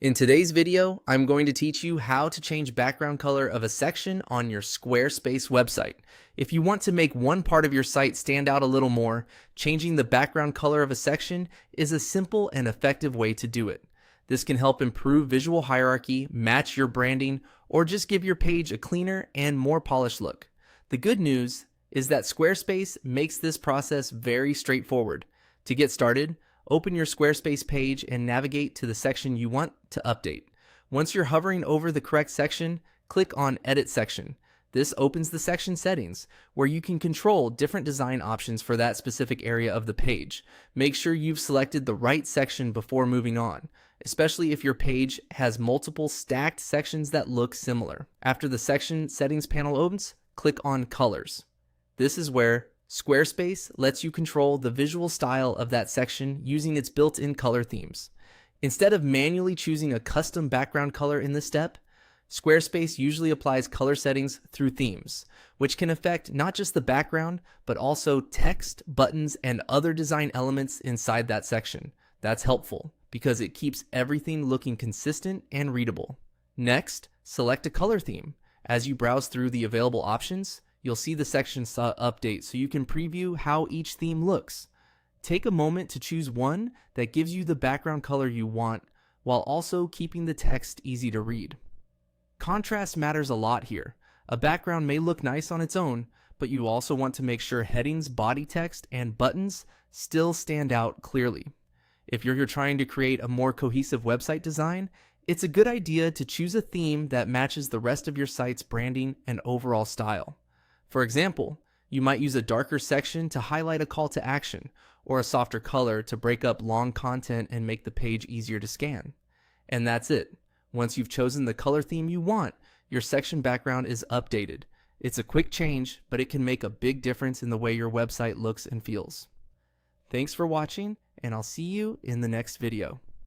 In today's video, I'm going to teach you how to change background color of a section on your Squarespace website. If you want to make one part of your site stand out a little more, changing the background color of a section is a simple and effective way to do it. This can help improve visual hierarchy, match your branding, or just give your page a cleaner and more polished look. The good news is that Squarespace makes this process very straightforward. To get started, open your Squarespace page and navigate to the section you want to update. Once you're hovering over the correct section, click on Edit Section. This opens the section settings, where you can control different design options for that specific area of the page. Make sure you've selected the right section before moving on, especially if your page has multiple stacked sections that look similar. After the section settings panel opens, click on Colors. This is where Squarespace lets you control the visual style of that section using its built-in color themes. Instead of manually choosing a custom background color in this step, Squarespace usually applies color settings through themes, which can affect not just the background, but also text, buttons, and other design elements inside that section. That's helpful because it keeps everything looking consistent and readable. Next, select a color theme. As you browse through the available options, you'll see the section update so you can preview how each theme looks. Take a moment to choose one that gives you the background color you want while also keeping the text easy to read. Contrast matters a lot here. A background may look nice on its own, but you also want to make sure headings, body text, and buttons still stand out clearly. If you're trying to create a more cohesive website design, it's a good idea to choose a theme that matches the rest of your site's branding and overall style. For example, you might use a darker section to highlight a call to action, or a softer color to break up long content and make the page easier to scan. And that's it. Once you've chosen the color theme you want, your section background is updated. It's a quick change, but it can make a big difference in the way your website looks and feels. Thanks for watching, and I'll see you in the next video.